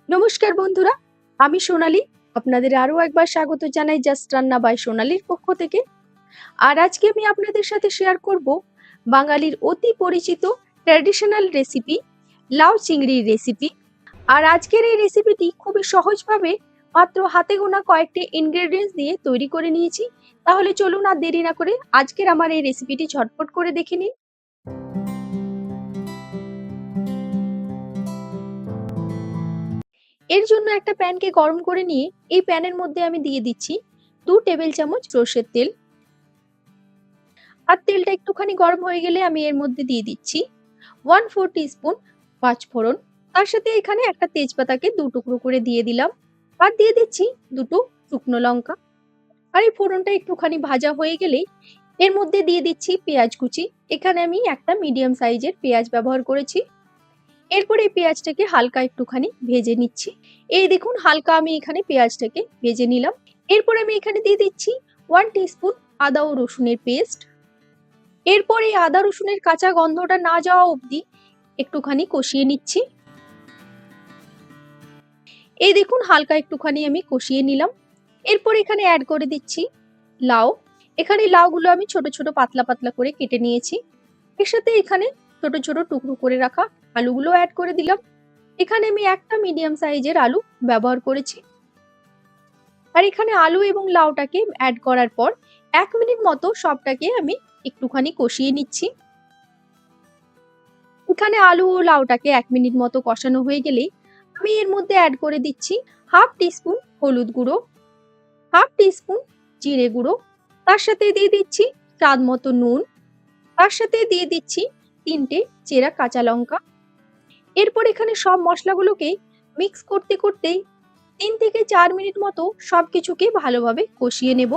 নমস্কার বন্ধুরা, আমি সোনালী। আপনাদের আরো একবার স্বাগত জানাই জাস্ট রান্না বাই সোনালীর পক্ষ থেকে। আর আজকে আমি আপনাদের সাথে শেয়ার করব বাঙালির অতি পরিচিত ট্র্যাডিশনাল রেসিপি লাউ চিংড়ির রেসিপি। আর আজকের এই রেসিপিটি খুবই সহজভাবে মাত্র হাতে গোনা কয়েকটি ইনগ্রেডিয়েন্টস দিয়ে তৈরি করে নিয়েছি। তাহলে চলুন আর দেরি না করে আজকের আমার এই রেসিপিটি ঝটপট করে দেখে নিন। এর জন্য একটা প্যানকে গরম করে নিয়ে এই প্যানের মধ্যে আমি দিয়ে দিচ্ছি 2 টেবিল চামচ সরষের তেল। আর তেলটা একটুখানি গরম হয়ে গেলে আমি এর মধ্যে দিয়ে দিচ্ছি 1/4 টিস্পুন পাঁচফোড়ন। তার সাথে এখানে একটা তেজপাতাকে 2 টুকরো করে দিয়ে দিলাম। আর দিয়ে দিচ্ছি 2টো শুকনো লঙ্কা। আর এই ফোড়নটা একটুখানি ভাজা হয়ে গেলেই এর মধ্যে দিয়ে দিচ্ছি পেঁয়াজ কুচি। এখানে আমি একটা মিডিয়াম সাইজের পেঁয়াজ ব্যবহার করেছি। এরপর এই পেঁয়াজটাকে হালকা একটুখানি ভেজে নিচ্ছি। এই দেখুন হালকা আমি এখানে পেঁয়াজটাকে ভেজে নিলাম। এরপর আমি এখানে দিয়ে দিচ্ছি 1 টিস্পুন আদা ও রসুনের পেস্ট। এরপর এই আদা রসুনের কাঁচা গন্ধটা না যাওয়া অবধি একটুখানি কষিয়ে নিচ্ছি। এই দেখুন হালকা একটুখানি আমি কষিয়ে নিলাম। এরপর এখানে অ্যাড করে দিচ্ছি লাউ। এখানে লাউগুলো আমি ছোট ছোট পাতলা পাতলা করে কেটে নিয়েছি। এর সাথে এখানে ছোট ছোট টুকরো করে রাখা আলুগুলো অ্যাড করে দিলাম। এখানে আমি একটা মিডিয়াম সাইজের আলু ব্যবহার করেছি। আর এখানে আলু এবং লাউটাকে অ্যাড করার পর 1 মিনিট মতো সবটাকে আমি একটুখানি কষিয়ে নিচ্ছি। এখানে আলু ও লাউটাকে 1 মিনিট মতো কষানো হয়ে গেলেই আমি এর মধ্যে অ্যাড করে দিচ্ছি 1/2 টিস্পুন হলুদ গুঁড়ো, 1/2 টিস্পুন জিরে গুঁড়ো। তার সাথে দিয়ে দিচ্ছি স্বাদ মতো নুন। তার সাথে দিয়ে দিচ্ছি 3টে চেরা কাঁচা লঙ্কা। এরপর এখানে সব মশলাগুলোকে মিক্স করতে করতেই 3 থেকে 4 মিনিট মতো সবকিছুকে ভালোভাবে কষিয়ে নেব।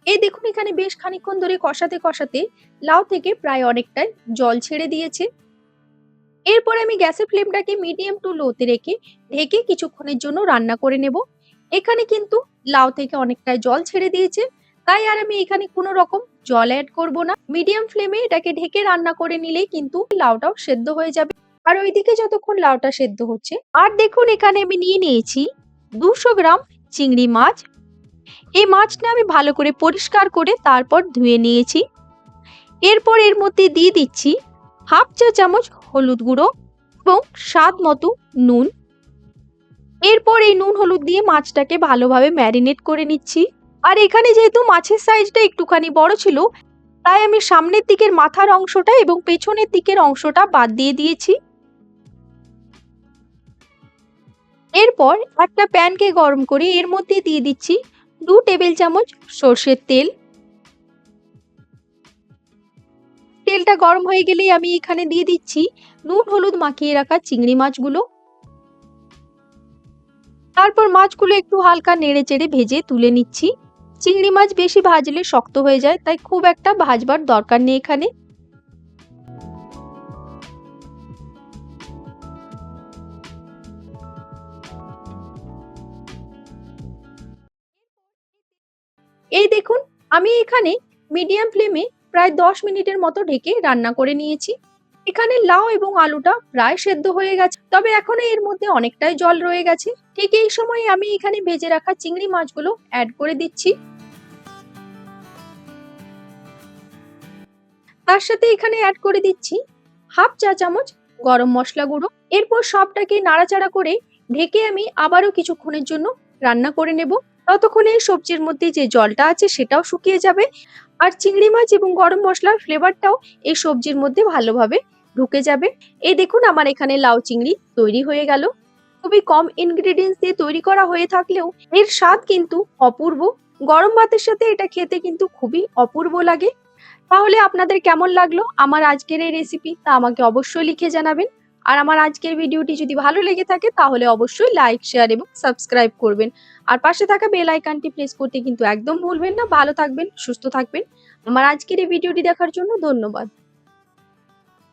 এই দেখুন এখানে বেশ খানিকক্ষণ ধরে কষাতে কষাতে লাউ থেকে প্রায় অনেকটাই জল ছেড়ে দিয়েছে। এরপর আমি গ্যাসের ফ্লেমটাকে মিডিয়াম টু লোতে রেখে ঢেকে কিছুক্ষণের জন্য রান্না করে নেব। এখানে কিন্তু লাউ থেকে অনেকটাই জল ছেড়ে দিয়েছে, তাই আর আমি এখানে কোনো রকম জল অ্যাড করব না। মিডিয়াম ফ্লেমে এটাকে ঢেকে রান্না করে নিলেই কিন্তু লাউটাও সেদ্ধ হয়ে যাবে। আর ওইদিকে যতক্ষণ লাউটা সেদ্ধ হচ্ছে, আর দেখুন এখানে আমি নিয়ে নিয়েছি 200 গ্রাম চিংড়ি মাছ। এই মাছটা আমি ভালো করে পরিষ্কার করে তারপর ধুয়ে নিয়েছি। এরপর এর মধ্যে দিয়ে দিচ্ছি 1/2 চা চামচ হলুদ গুঁড়ো এবং স্বাদ মতো নুন। এরপর এই নুন হলুদ দিয়ে মাছটাকে ভালোভাবে ম্যারিনেট করে নিচ্ছি। আর এখানে যেহেতু মাছের সাইজটা একটুখানি বড় ছিল, তাই আমি সামনের দিকের মাথার অংশটা এবং পেছনের দিকের অংশটা বাদ দিয়ে দিয়েছি। এরপর একটা প্যানকে গরম করে এর মধ্যে দিয়ে দিচ্ছি 2 টেবিল চামচ সরষের তেল। তেলটা গরম হয়ে গেলেই আমি এখানে দিয়ে দিচ্ছি নুন হলুদ মাখিয়ে রাখা চিংড়ি মাছগুলো। তারপর মাছগুলো একটু হালকা নেড়ে চেড়ে ভেজে তুলে নিচ্ছি। চিংড়ি মাছ বেশি ভাজলে শক্ত হয়ে যায়, তাই খুব একটা ভাজবার দরকার নেই এখানে। এই দেখুন আমি এখানে মিডিয়াম ফ্লেমে প্রায় 10 মিনিটের মতো ঢেকে রান্না করে নিয়েছি। এখানে লাউ এবং আলুটা প্রায় সেদ্ধ হয়ে গেছে, তবে এখনো এর মধ্যে অনেকটাই জল রয়ে গেছে। ঠিক এই সময় আমি এখানে ভেজে রাখা চিংড়ি মাছগুলো অ্যাড করে দিচ্ছি। তার সাথে এখানে অ্যাড করে দিচ্ছি 1/2 চা চামচ গরম মশলা গুঁড়ো। এরপর সবটাকে নাড়াচাড়া করে ঢেকে আমি আবারও কিছুক্ষণের জন্য রান্না করে নেব। ততক্ষণে সবজির মধ্যে যে জলটা আছে সেটাও শুকিয়ে যাবে, আর চিংড়ি মাছ এবং গরম মশলার ফ্লেভারটাও এই সবজির মধ্যে ভালোভাবে ঢুকে যাবে। এই দেখুন আমার এখানে লাউ চিংড়ি তৈরি হয়ে গেল। খুবই কম ইনগ্রেডিয়েন্টস দিয়ে তৈরি করা হয়ে থাকলেও এর স্বাদ কিন্তু অপূর্ব। গরম ভাতের সাথে এটা খেতে কিন্তু খুবই অপূর্ব লাগে। তাহলে আপনাদের কেমন লাগলো আমার আজকের এই রেসিপি, তা আমাকে অবশ্যই লিখে জানাবেন। আর আমার আজকের ভিডিওটি যদি ভালো লেগে থাকে তাহলে অবশ্যই লাইক, শেয়ার এবং সাবস্ক্রাইব করবেন। আর পাশে থাকা বেল আইকনটি প্রেস করতে কিন্তু একদম ভুলবেন না। ভালো থাকবেন, সুস্থ থাকবেন। আমার আজকের এই ভিডিওটি দেখার জন্য ধন্যবাদ।